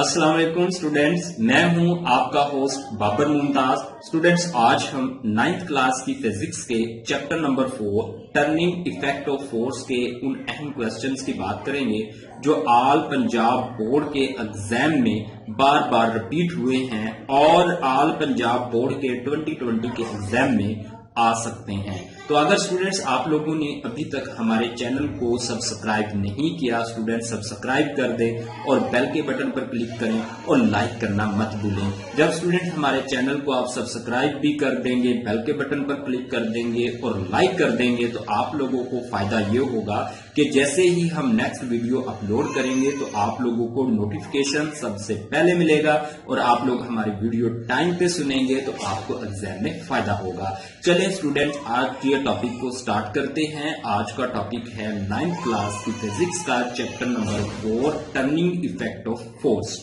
अस्सलाम वालेकुम स्टूडेंट्स, मैं हूं आपका होस्ट बाबर मुमताज। स्टूडेंट्स, आज हम 9th क्लास की फिजिक्स के chapter number 4 turning effect of force के उन अहम क्वेश्चंस की बात करेंगे जो ऑल पंजाब बोर्ड के एग्जाम में बार बार रिपीट हुए हैं और ऑल पंजाब बोर्ड के 2020 के एग्जाम में आ सकते हैं। तो अगर स्टूडेंट्स आप लोगों ने अभी तक हमारे चैनल को सब्सक्राइब नहीं किया, स्टूडेंट्स सब्सक्राइब कर दें और बेल के बटन पर क्लिक करें और लाइक करना मत भूलें। जब स्टूडेंट हमारे चैनल को आप सब्सक्राइब भी कर देंगे, बेल के बटन पर क्लिक कर देंगे और लाइक कर देंगे तो आप लोगों को फायदा ये होगा कि जैसे ही हम नेक्स्ट वीडियो अपलोड करेंगे तो आप लोगों को नोटिफिकेशन सबसे पहले मिलेगा और आप लोग हमारी वीडियो टाइम पे सुनेंगे तो आपको एग्जाम में फायदा होगा। चलें स्टूडेंट, आज के टॉपिक को स्टार्ट करते हैं। आज का टॉपिक है 9th क्लास की फिजिक्स का chapter number 4 turning effect of force.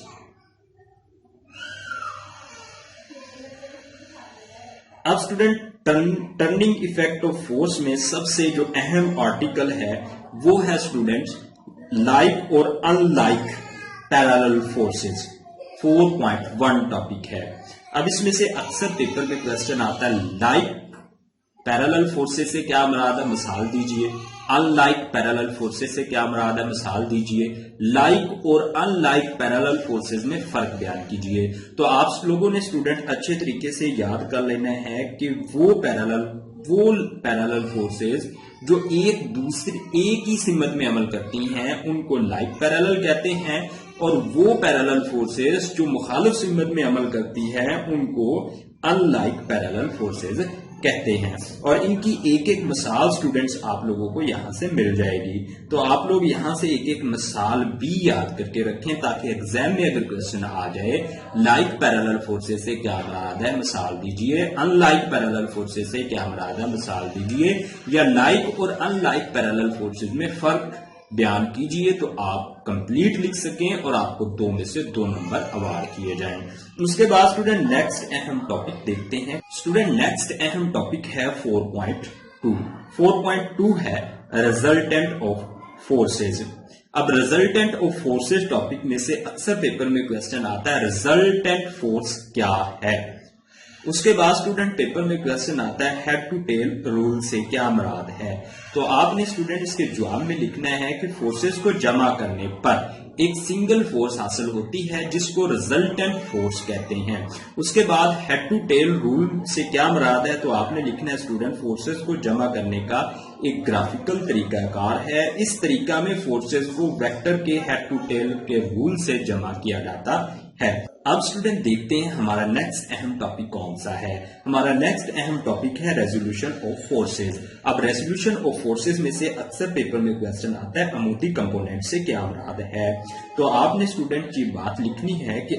अब student, turning effect of force में सबसे जो अहम आर्टिकल है वो है स्टूडेंट्स लाइक और अनलाइक पैरेलल फोर्सेस। 4.1 टॉपिक है। अब इसमें से अक्सर पेपर में क्वेश्चन आता है लाइक पैरेलल फोर्सेस से क्या मुराद है, मिसाल दीजिए। अनलाइक पैरेलल फोर्सेस से क्या मुराद है, मिसाल दीजिए। लाइक और अनलाइक पैरेलल फोर्सेस में फर्क बयान कीजिए। तो आप लोगों ने स्टूडेंट अच्छे तरीके से याद कर लेना है कि वो पैरेलल फोर्सेस जो एक ही सिमत में अमल करती हैं उनको लाइक पैरेलल कहते हैं और वो पैरेलल फोर्सेस जो मुखालिफ सिमत में अमल करती है उनको अनलाइक पैरेलल फोर्सेस कहते हैं। और इनकी एक एक मिसाल स्टूडेंट्स आप लोगों को यहां से मिल जाएगी। तो आप लोग यहां से एक एक मिसाल भी याद करके रखें ताकि एग्जाम में अगर क्वेश्चन आ जाए लाइक पैरेलल फोर्सेस से क्या मुराद है, मिसाल दीजिए। अनलाइक पैरेलल फोर्सेस से क्या मुराद है, मिसाल दीजिए। या लाइक और अनलाइक पैरेलल फोर्सेस में फर्क बयान कीजिए तो आप कंप्लीट लिख सकें और आपको 2 में से 2 नंबर अवार्ड किए जाएं। उसके बाद स्टूडेंट नेक्स्ट अहम टॉपिक देखते हैं। स्टूडेंट नेक्स्ट अहम टॉपिक है 4.2। 4.2 है रिजल्टेंट ऑफ फोर्सेस। अब रिजल्टेंट ऑफ फोर्सेस टॉपिक में से अक्सर पेपर में क्वेश्चन आता है रिजल्टेंट फोर्स क्या है। उसके बाद स्टूडेंट पेपर में क्वेश्चन आता है हेड टू टेल रूल से क्या मुराद है। तो आपने स्टूडेंट इसके जवाब में लिखना है कि फोर्सेस को जमा करने पर एक सिंगल फोर्स हासिल होती है जिसको रिजल्टेंट फोर्स कहते हैं। उसके बाद हेड टू टेल रूल से क्या मुराद है, तो आपने लिखना है स्टूडेंट फोर्सेस को जमा करने का एक ग्राफिकल तरीकाकार है। इस तरीका में फोर्सेस को वेक्टर के हेड टू टेल के रूल से जमा किया जाता है। अब स्टूडेंट देखते हैं हमारा नेक्स्ट अहम टॉपिक कौन सा है। हमारा नेक्स्ट अहम टॉपिक है रेजोल्यूशन ऑफ फोर्सेस। अब रेजोल्यूशन ऑफ फोर्सेस में से अक्सर पेपर में क्वेश्चन आता है अमूदी कंपोनेंट से क्या मुराद है। तो आपने स्टूडेंट की बात लिखनी है कि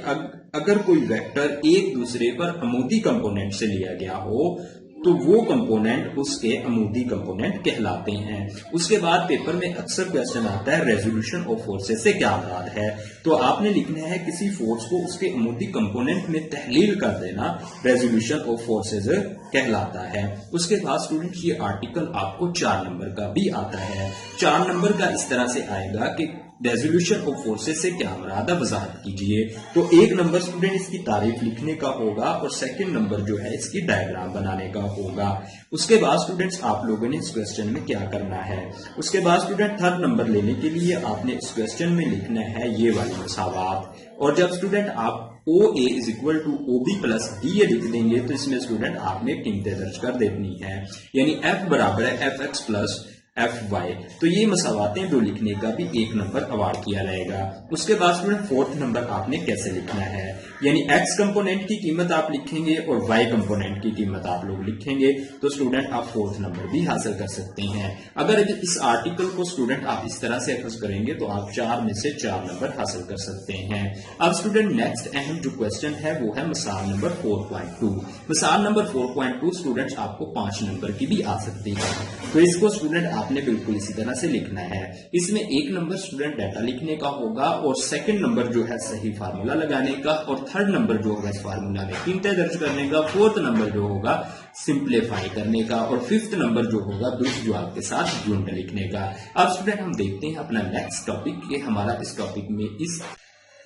अगर कोई वेक्टर एक दूसरे पर अमूदी कंपोनेंट से लिया गया हो तो वो कंपोनेंट उसके अमूदी कंपोनेंट कहलाते हैं। उसके बाद पेपर में अक्सर क्वेश्चन आता है रेजोल्यूशन ऑफ फोर्सेस से क्या मुराद है। तो आपने लिखना है किसी फोर्स को उसके अमूदी कंपोनेंट में तहलील कर देना रेजोल्यूशन ऑफ फोर्सेस कहलाता है। उसके बाद स्टूडेंट ये आर्टिकल आपको 4 नंबर का भी आता है। 4 नंबर का इस तरह से आएगा कि रेजोल्यूशन ऑफ फोर्सेस से क्या मुराद है, वजाहत कीजिए। तो 1 नंबर स्टूडेंट इसकी तारीफ लिखने का होगा और 2nd नंबर जो है इसकी डायग्राम बनाने का होगा। उसके बाद स्टूडेंट्स आप लोगों ने इस क्वेश्चन में क्या करना है। उसके बाद स्टूडेंट 3rd नंबर लेने के लिए आपने इस क्वेश्चन में लिखना है ये वाली मसावात। और जब स्टूडेंट आप OA is equal to OB plus DA लिख देंगे तो इसमें स्टूडेंट आपने कीमतें दर्ज कर देनी है, यानी F बराबर है FX प्लस FY। तो ये मसावातें दो लिखने का भी 1 नंबर अवार्ड किया जाएगा। उसके बाद स्टूडेंट 4th नंबर आपने कैसे लिखना है, यानी X कंपोनेंट की कीमत आप लिखेंगे और Y कंपोनेंट की कीमत आप लोग लिखेंगे तो स्टूडेंट आप 4th नंबर भी हासिल कर सकते हैं। अगर इस आर्टिकल को स्टूडेंट आप इस तरह से अखज करेंगे तो आप 4 में से 4 नंबर हासिल कर सकते हैं। अब स्टूडेंट नेक्स्ट अहम जो क्वेश्चन है वो है मिसाल नंबर 4.2। मिसाल नंबर 4.2 स्टूडेंट आपको 5 नंबर की भी आ सकती है। तो इसको स्टूडेंट आपने बिल्कुल इसी तरह से लिखना है। इसमें 1 नंबर स्टूडेंट डाटा लिखने का होगा और 2nd नंबर जो है सही फार्मूला लगाने का और 3rd नंबर जो होगा इस फार्मूला में कीमतें दर्ज करने का, 4th नंबर जो होगा सिंप्लीफाई करने का और 5th नंबर जो होगा दुरुस्त जवाब के साथ यूनिट लिखने का। अब स्टूडेंट हम देखते हैं अपना नेक्स्ट टॉपिक, ये हमारा इस टॉपिक में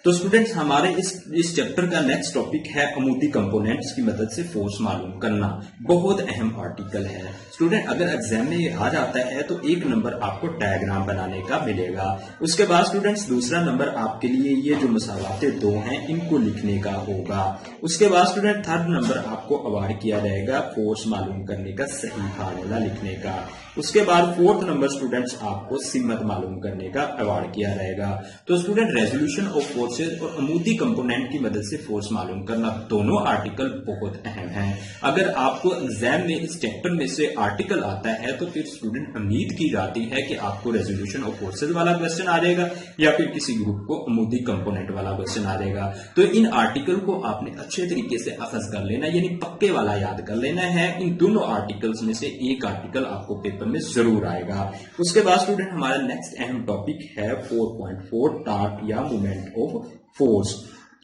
तो स्टूडेंट्स हमारे इस चैप्टर का नेक्स्ट टॉपिक है अमूदी कंपोनेंट्स की मदद से फोर्स मालूम करना। बहुत अहम आर्टिकल है स्टूडेंट, अगर एग्जाम में ये आ जाता है तो 1 नंबर आपको डायग्राम बनाने का मिलेगा। उसके बाद स्टूडेंट्स दूसरा नंबर आपके लिए ये जो मसावाते 2 हैं इनको लिखने का होगा। उसके बाद स्टूडेंट थर्ड नंबर आपको अवार्ड किया जाएगा फोर्स मालूम करने का सही फार्मूला लिखने का। उसके बाद फोर्थ नंबर स्टूडेंट्स आपको सिमत मालूम करने का अवार्ड किया जाएगा। तो स्टूडेंट रेजोल्यूशन ऑफ फोर्सेज और अमूदी कंपोनेंट की मदद से फोर्स मालूम करना दोनों आर्टिकल बहुत अहम हैं। अगर आपको एग्जाम में इस चैप्टर में से आर्टिकल आता है तो फिर स्टूडेंट उम्मीद की जाती है कि आपको रेजोल्यूशन ऑफ फोर्सेज वाला क्वेश्चन आ जाएगा या फिर किसी ग्रुप को अमूदी कंपोनेंट वाला क्वेश्चन आ जाएगा। तो इन आर्टिकल को आपने अच्छे तरीके से अखज कर लेना, यानी पक्के वाला याद कर लेना है। इन दोनों आर्टिकल्स में से एक आर्टिकल आपको पेपर में जरूर आएगा। उसके बाद स्टूडेंट हमारा नेक्स्ट अहम टॉपिक है 4.4 टार्क या मोमेंट ऑफ फोर्स।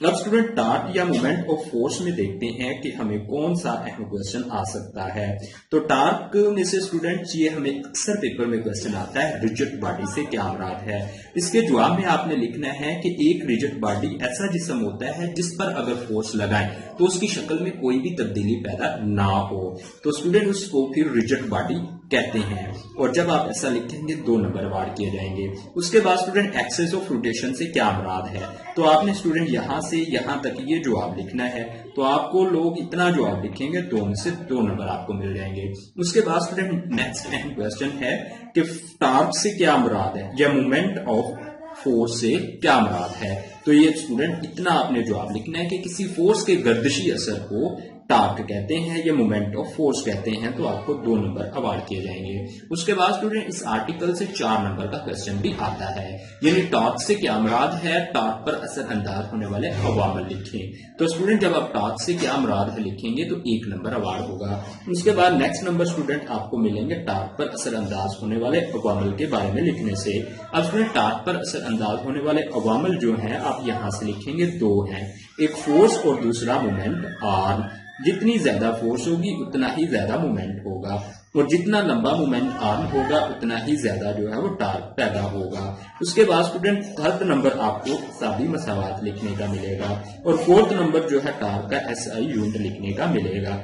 अब स्टूडेंट टार्क या मोमेंट ऑफ फोर्स में देखते हैं कि हमें कौन सा अहम क्वेश्चन आ सकता है। तो टार्क में से स्टूडेंट्स ये हमें अक्सर पेपर में क्वेश्चन आता है रिजिड बॉडी से क्या मुराद है। इसके जवाब में आपने लिखना है कि एक रिजिड बॉडी ऐसा जिस्म होता है जिस पर अगर फोर्स लगाएं तो उसकी शक्ल में कोई भी तब्दीली पैदा ना हो, तो स्टूडेंट उसको फिर रिजिड बॉडी कहते हैं। और जब आप ऐसा लिखेंगे 2 नंबर अवार्ड किए जाएंगे। उसके बाद स्टूडेंट एक्सेस ऑफ रोटेशन से क्या मुराद है, तो आपने स्टूडेंट यहां से यहां तक ये जवाब लिखना है। तो आपको लोग इतना जवाब लिखेंगे 2 में से 2 नंबर आपको मिल जाएंगे। उसके बाद स्टूडेंट नेक्स्ट अहम क्वेश्चन है कि टार्क से क्या मुराद है या मोमेंट ऑफ फोर्स से क्या मुराद है। तो ये स्टूडेंट इतना आपने जवाब लिखना है कि किसी फोर्स के गर्दिशी असर को टार्क कहते हैं या मोमेंट ऑफ फोर्स कहते हैं, तो आपको 2 नंबर अवार्ड किए जाएंगे। उसके बाद स्टूडेंट इस आर्टिकल से 4 नंबर का क्वेश्चन भी आता है, यानी टार्क से क्या मुराद है, टार्क पर असर अंदाज होने वाले अवामल लिखें। तो स्टूडेंट जब आप टार्क से क्या मुराद है लिखेंगे तो 1 नंबर अवार्ड होगा। उसके बाद नेक्स्ट नंबर स्टूडेंट आपको मिलेंगे टार्क पर असर अंदाज होने वाले अवामल के बारे में लिखने से। अब स्टूडेंट टार्क पर असर अंदाज होने वाले अवामल जो है आप यहां से लिखेंगे 2 हैं, एक फोर्स और दूसरा मोमेंट आर्म। जितनी ज्यादा फोर्स होगी उतना ही ज्यादा मोमेंट होगा और जितना लंबा मोमेंट आर्म होगा उतना ही ज्यादा जो है वो टार्क पैदा होगा। उसके बाद स्टूडेंट थर्ड नंबर आपको सादी मसावात लिखने का मिलेगा और फोर्थ नंबर जो है टार्क का SI यूनिट लिखने का मिलेगा।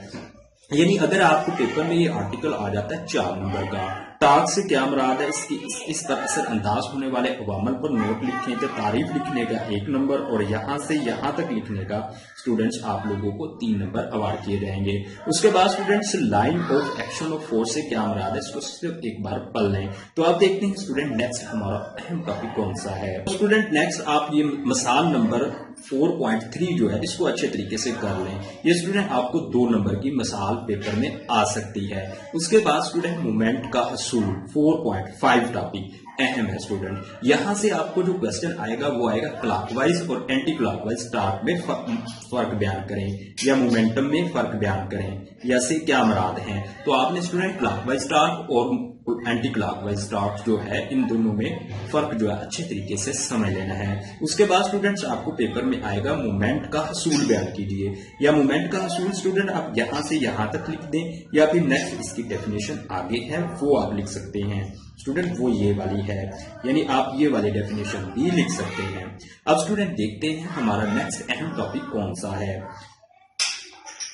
यानी अगर आपको पेपर में ये आर्टिकल आ जाता है 4 नंबर का, टार्क से क्या मुराद है, इस पर असर अंदाज होने वाले अवामल पर नोट लिखें, तो तारीफ लिखने का 1 नंबर और यहां से यहां तक लिखने का स्टूडेंट्स आप लोगों को 3 नंबर अवार्ड किए जाएंगे। उसके बाद students line of action of force से क्या मुराद है इसको सिर्फ एक बार पढ़ लें। तो आप देखते हैं स्टूडेंट नेक्स्ट हमारा अहम टॉपिक कौन सा है। स्टूडेंट नेक्स्ट आप ये मिसाल नंबर 4.3 जो है इसको अच्छे तरीके से कर लें। ये स्टूडेंट आपको 2 नंबर की मिसाल पेपर में आ सकती है। उसके बाद स्टूडेंट मोमेंट का हसूल 4.5 टॉपिक अहम है स्टूडेंट। यहां से आपको जो क्वेश्चन आएगा वो आएगा क्लॉकवाइज और एंटी क्लॉकवाइज टार्क में फर्क बयान करें या मोमेंटम में फर्क बयान करें, या से क्या मुराद है। तो आपने स्टूडेंट क्लॉकवाइज टार्क और एंटी क्लॉकवाइज टार्क जो है इन दोनों में फर्क जो है अच्छे तरीके से समझ लेना है। उसके बाद स्टूडेंट्स आपको पेपर में आएगा मोमेंट का हसूल बयान कीजिए, या मोमेंट का हसूल स्टूडेंट आप यहां से यहां तक लिख दें या फिर नेक्स्ट इसकी डेफिनेशन आगे है वो आप लिख सकते हैं स्टूडेंट, वो ये वाली है, यानी आप ये वाली डेफिनेशन भी लिख सकते हैं। अब स्टूडेंट देखते हैं हमारा नेक्स्ट अहम टॉपिक कौन सा है।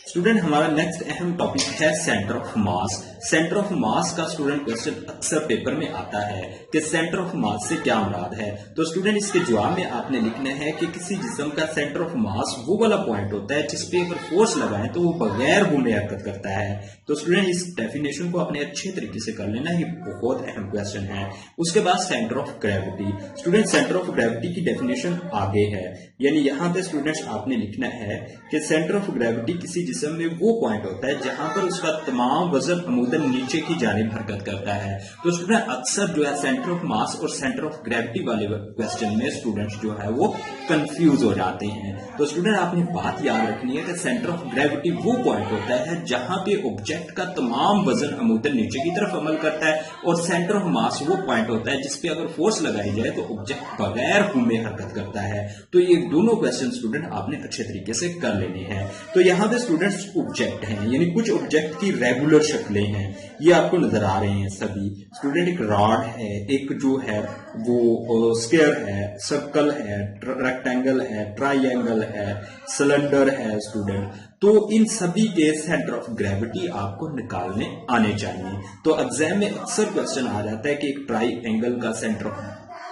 स्टूडेंट हमारा नेक्स्ट अहम टॉपिक है centre of mass. Centre of mass का स्टूडेंट क्वेश्चन अक्सर पेपर में आता है कि सेंटर ऑफ मास से क्या मुराद है। तो स्टूडेंट इसके जवाब में आपने लिखना है कि किसी जिस्म का सेंटर ऑफ मास वो वाला पॉइंट होता है जिसपे अगर फोर्स लगाएं तो वो बगैर घूमे हरकत करता है। तो स्टूडेंट इस डेफिनेशन को अपने अच्छे तरीके से कर लेना, ये बहुत अहम क्वेश्चन है। उसके बाद centre of gravity. Student centre of gravity की डेफिनेशन आगे है, यानी यहाँ पे स्टूडेंट्स आपने लिखना है कि सेंटर ऑफ ग्रेविटी किसी जिस्म में वो पॉइंट होता है जहां पर उसका तमाम वजन अमूदन नीचे की जानिब हरकत करता है। तो स्टूडेंट अक्सर जो है सेंटर ऑफ मास और सेंटर ऑफ ग्रेविटी वाले क्वेश्चन में स्टूडेंट्स जो है वो कंफ्यूज हो जाते हैं। तो स्टूडेंट आपने बात याद रखनी है कि सेंटर ऑफ ग्रेविटी वो पॉइंट होता है जहां पे ऑब्जेक्ट का तमाम वजन अमूदन नीचे की तरफ अमल करता है, और सेंटर ऑफ मास वो पॉइंट होता है जिसपे अगर फोर्स लगाई जाए तो ऑब्जेक्ट बगैर घूमे हरकत करता है। तो ये दोनों क्वेश्चन स्टूडेंट आपने अच्छे तरीके से कर लेने हैं। तो यहाँ पे स्टूडेंट्स ऑब्जेक्ट हैं, यानी कुछ ऑब्जेक्ट की रेगुलर शक्लें हैं, ये आपको नजर आ रहे हैं सभी स्टूडेंट। एक रॉड है, एक जो है वो स्क्वायर है, सर्कल है, रेक्टेंगल है, ट्राइंगल है, सिलेंडर है स्टूडेंट। तो इन सभी के सेंटर ऑफ ग्रेविटी आपको निकालने आने चाहिए। तो एग्जाम में अक्सर क्वेश्चन आ जाता है कि एक ट्राइंगल का सेंटर ऑफ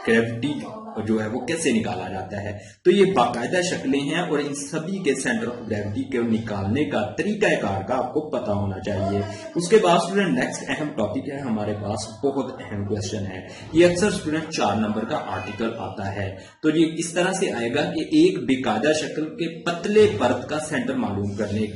ग्रेविटी जो है वो कैसे निकाला जाता है। तो ये बाकायदा शक्लें हैं और इन सभी के सेंटर ऑफ ग्रेविटी को निकालने का तरीकाकार का आपको पता होना चाहिए। उसके बाद स्टूडेंट नेक्स्ट अहम टॉपिक है हमारे पास, बहुत अहम क्वेश्चन है। ये अक्सर स्टूडेंट 4 नंबर का आर्टिकल आता है। तो ये किस तरह से आएगा कि एक बेकायदा शक्ल के पतले परत का सेंटर मालूम करने,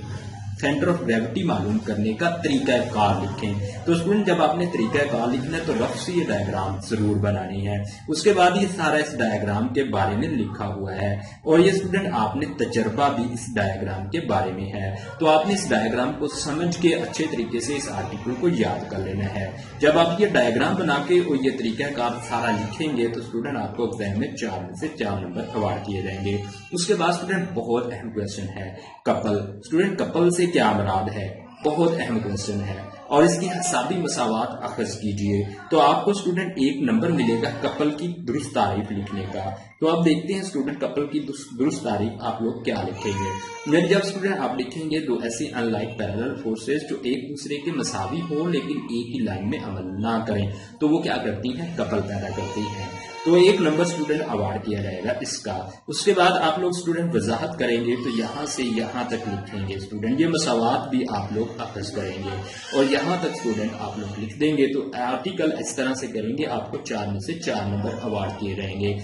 सेंटर ऑफ ग्रेविटी मालूम करने का तरीकाकार लिखें। तो स्टूडेंट जब आपने तरीकाकार लिखना है तो रफ से ये डायग्राम जरूर बनानी है। उसके बाद ये सारा इस डायग्राम के बारे में लिखा हुआ है और ये स्टूडेंट आपने तजर्बा भी इस डायग्राम के बारे में है। तो आपने इस डायग्राम को समझ के अच्छे तरीके से इस आर्टिकल को याद कर लेना है। जब आप ये डायग्राम बना के और ये तरीकाकार सारा लिखेंगे तो स्टूडेंट आपको एग्जाम में 4 में से 4 नंबर अवार्ड किए जाएंगे। उसके बाद स्टूडेंट बहुत अहम क्वेश्चन है कपल। स्टूडेंट कपल से क्या मुराद है, बहुत अहम क्वेश्चन है और इसकी हिसाबी मसावात अखज कीजिए। तो आपको स्टूडेंट 1 नंबर मिलेगा कपल की दुरुस्त तारीफ लिखने का। तो आप देखते हैं स्टूडेंट कपल की दुरुस्त तारीफ आप लोग क्या लिखेंगे। यानी जब स्टूडेंट आप लिखेंगे दो ऐसे अनलाइक पैरेलल फोर्सेस जो एक दूसरे के मसावी हो लेकिन एक ही लाइन में अमल ना करें, तो वो क्या करती हैं, कपल पैदा करती हैं। तो 1 नंबर स्टूडेंट अवार्ड किया जाएगा इसका। उसके बाद आप लोग स्टूडेंट वजाहत करेंगे तो यहां से यहां तक लिखेंगे स्टूडेंट, ये मसावात भी आप लोग अखज करेंगे और यहां तक स्टूडेंट आप लोग लिख देंगे। तो आर्टिकल इस तरह से करेंगे, आपको 4 में से 4 नंबर अवार्ड किए जाएंगे।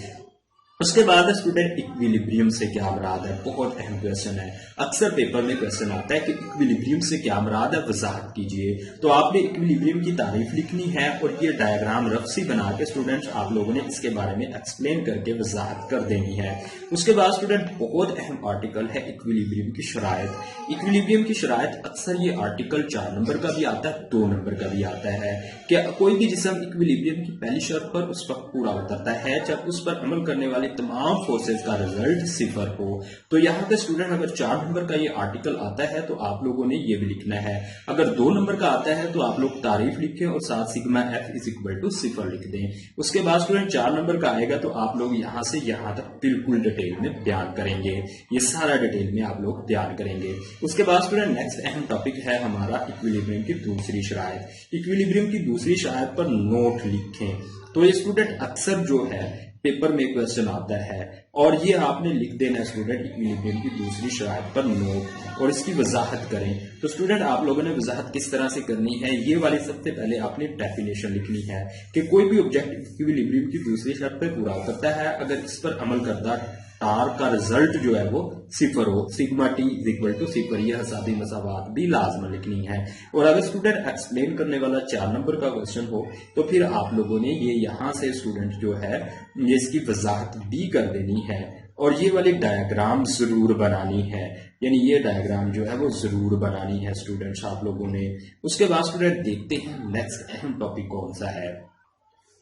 उसके बाद स्टूडेंट इक्विलिब्रियम से क्या मुराद है, बहुत अहम क्वेश्चन है। अक्सर पेपर में क्वेश्चन आता है कि इक्विलिब्रियम से क्या मुराद है, वजाहत कीजिए। तो आपने इक्विलिब्रियम की तारीफ लिखनी है और ये डायग्राम रफ सी बना के स्टूडेंट्स आप लोगों ने इसके बारे में एक्सप्लेन करके वजाहत कर देनी है। उसके बाद स्टूडेंट बहुत अहम आर्टिकल है इक्विलिब्रियम की शराइत। इक्विलिब्रियम की शराइत अक्सर ये आर्टिकल 4 नंबर का भी आता है, 2 नंबर का भी आता है कि कोई भी जिस्म इक्विलिब्रियम की पहली शर्त पर उस वक्त पूरा उतरता है जब उस पर अमल करने वाले तमाम फोर्सेस का रिजल्ट 0 हो। तो यहाँ पे स्टूडेंट अगर 4 नंबर का ये आर्टिकल आता है तो आप लोगों ने ये भी लिखना है। अगर 2 नंबर का आता है तो आप लोग तारीफ लिखें और साथ sigma F is equal to 0 लिख दें। उसके बाद स्टूडेंट 4 नंबर का आएगा तो आप लोग यहाँ से यहाँ तक बिल्कुल डिटेल में बयान करेंगे, ये सारा डिटेल में आप लोग बयान करेंगे। उसके बाद स्टूडेंट नेक्स्ट अहम टॉपिक है हमारा इक्विलिब्रियम की दूसरी शराइत। इक्विलिब्रियम की दूसरी शराइत पर नोट लिखें। तो ये स्टूडेंट अक्सर जो है पेपर में क्वेश्चन आता है और ये आपने लिख देना है स्टूडेंट इक्विलिब्रियम की दूसरी शराइत पर नोट और इसकी वजाहत करें। तो स्टूडेंट आप लोगों ने वजाहत किस तरह से करनी है, ये वाली सबसे पहले आपने डेफिनेशन लिखनी है कि कोई भी ऑब्जेक्ट इक्विलिब्रियम की दूसरी शर्त पर पूरा उतरता है अगर इस पर अमल करता टार का रिजल्ट जो है वो 0 हो, sigma T is equal to 0। यह हिसाबी मसावात भी लाजमन लिखनी है। और अगर स्टूडेंट एक्सप्लेन करने वाला 4 नंबर का क्वेश्चन हो तो फिर आप लोगों ने ये यहाँ से स्टूडेंट जो है ये इसकी वजाहत भी कर देनी है और ये वाली डायग्राम जरूर बनानी है, यानी ये डायग्राम जो है वो जरूर बनानी है स्टूडेंट्स आप लोगों ने। उसके बाद स्टूडेंट देखते हैं नेक्स्ट अहम टॉपिक कौन सा है।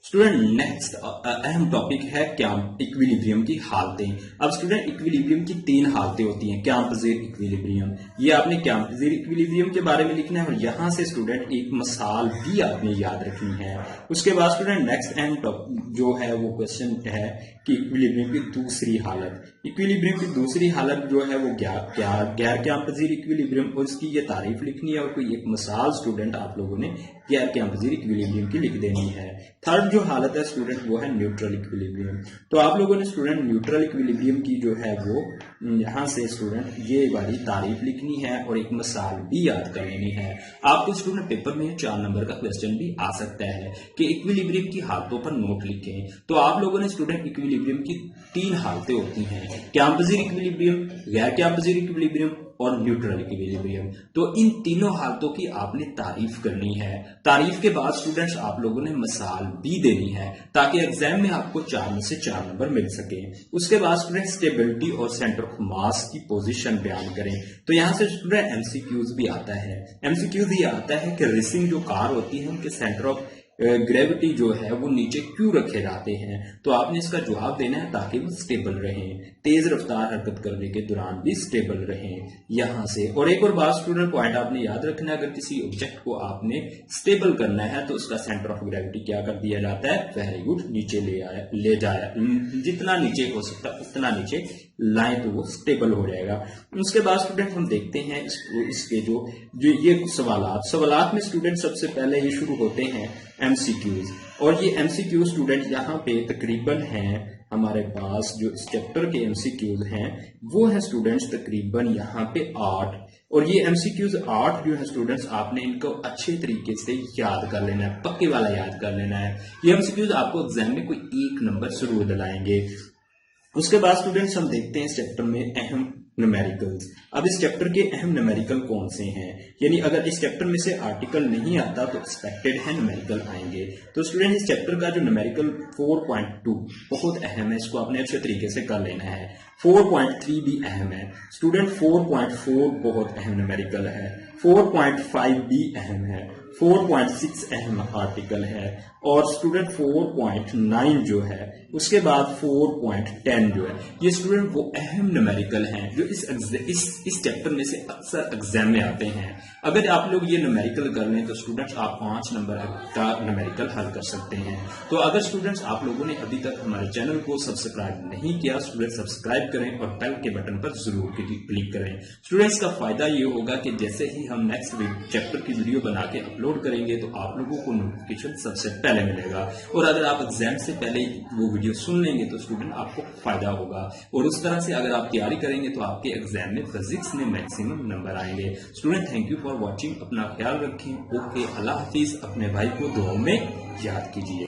स्टूडेंट नेक्स्ट अहम टॉपिक है इक्विलिब्रियम की हालतें। अब स्टूडेंट इक्विलिब्रियम की 3 हालतें होती हैं, कैंपजेर इक्विलिब्रियम। ये आपने कैंपजेर इक्विलिब्रियम के बारे में लिखना है और यहां से स्टूडेंट एक मिसाल भी आपने याद रखनी है। उसके बाद स्टूडेंट नेक्स्ट अहम टॉपिक जो है वो क्वेश्चन है कि इक्विलिब्रियम की दूसरी हालत। इक्विलिब्रियम की दूसरी हालत जो है वो गैर कैंपजेर इक्विलिब्रियम और इसकी ये तारीफ लिखनी है और कोई एक मिसाल स्टूडेंट आप लोगों ने गैर कैंपजेर इक्विलिब्रियम की लिख देनी है। थर्ड जो हालत है स्टूडेंट वो है न्यूट्रल इक्विलिब्रियम। तो आप लोगों ने स्टूडेंट न्यूट्रल इक्विलिब्रियम की जो है वो यहाँ से स्टूडेंट ये वाली तारीफ लिखनी है और एक मिसाल भी याद कर लेनी है। आपको स्टूडेंट पेपर में 4 नंबर का क्वेश्चन भी आ सकता है कि इक्विलिब्रियम की हालतों पर नोट लिखें। तो आप लोगों ने स्टूडेंट इक्विलिब्रियम की 3 हालतें होती हैं, कैंपजेर इक्विलिब्रियम, गैर कैंपजेर इक्विलिब्रियम और न्यूट्रल इक्विलिब्रियम। तो इन तीनों हालतों की आपने तारीफ करनी है। तारीफ के बाद स्टूडेंट्स आप लोगों ने मिसाल भी देनी है ताकि एग्जाम में आपको 4 में से 4 नंबर मिल सके। उसके बाद स्टूडेंट स्टेबिलिटी और सेंटर ऑफ मास की पोजीशन बयान करें। तो यहाँ से स्टूडेंट एमसीक्यूज भी आता है। एमसीक्यूज ये आता है कि रेसिंग जो कार होती है उनके सेंटर ऑफ ग्रेविटी जो है वो नीचे क्यों रखे जाते हैं, तो आपने इसका जवाब देना है ताकि वो स्टेबल रहें, तेज रफ्तार हरकत करने के दौरान भी स्टेबल रहें यहां से। और एक और बात स्टूडेंट पॉइंट आपने याद रखना है, अगर किसी ऑब्जेक्ट को आपने स्टेबल करना है तो उसका सेंटर ऑफ ग्रेविटी क्या कर दिया जाता है, वेरी गुड, नीचे ले जाया, जितना नीचे हो सकता है उतना नीचे लाएं तो वो स्टेबल हो जाएगा। उसके बाद स्टूडेंट हम देखते हैं इसके जो ये सवालात में स्टूडेंट सबसे पहले ये शुरू होते हैं एमसीक्यूज, और ये एमसीक्यू स्टूडेंट यहाँ पे तकरीबन हैं हमारे पास, जो इस चैप्टर के एमसीक्यूज हैं वो है स्टूडेंट्स तकरीबन यहाँ पे 8, और ये एमसीक्यूज 8 जो है स्टूडेंट्स आपने इनको अच्छे तरीके से याद कर लेना है, पक्के वाला याद कर लेना है। ये एमसीक्यूज आपको एग्जाम में कोई 1 नंबर जरूर दिलाएंगे। उसके बाद स्टूडेंट्स हम देखते हैं इस चैप्टर में अहम न्यूमेरिकल्स। अब इस चैप्टर के अहम न्यूमेरिकल कौन से हैं, यानी अगर इस चैप्टर में से आर्टिकल नहीं आता तो एक्सपेक्टेड है न्यूमेरिकल आएंगे। तो स्टूडेंट इस चैप्टर का जो न्यूमेरिकल 4.2 बहुत अहम है, इसको आपने अच्छे तरीके से कर लेना है। 4.3 भी अहम है स्टूडेंट, 4.4 बहुत अहम न्यूमेरिकल है, 4.5 भी अहम है, 4.6 अहम आर्टिकल है, और स्टूडेंट 4.9 जो है, उसके बाद 4.10 जो है, ये स्टूडेंट वो अहम न्यूमेरिकल हैं जो इस चैप्टर में से अक्सर एग्जाम में आते हैं। अगर आप लोग ये न्यूमेरिकल कर लें तो स्टूडेंट्स आप 5 नंबर का न्यूमेरिकल हल कर सकते हैं। तो अगर स्टूडेंट्स आप लोगों ने अभी तक हमारे चैनल को सब्सक्राइब नहीं किया, स्टूडेंट सब्सक्राइब करें और बेल के बटन पर जरूर क्लिक करें। स्टूडेंट्स का फायदा ये होगा कि जैसे ही हम नेक्स्ट चैप्टर की वीडियो बना के अपलोड करेंगे तो आप लोगों को नोटिफिकेशन सबसे पहले मिलेगा, और अगर आप एग्जाम से पहले वो वीडियो सुन लेंगे तो स्टूडेंट आपको फायदा होगा, और उस तरह से अगर आप तैयारी करेंगे तो आपके एग्जाम में फिजिक्स में मैक्सिमम नंबर आएंगे। Student thank you for watching, अपना ख्याल रखें, ओके, अल्लाह हाफिज, अपने भाई को दुआओं में याद कीजिए।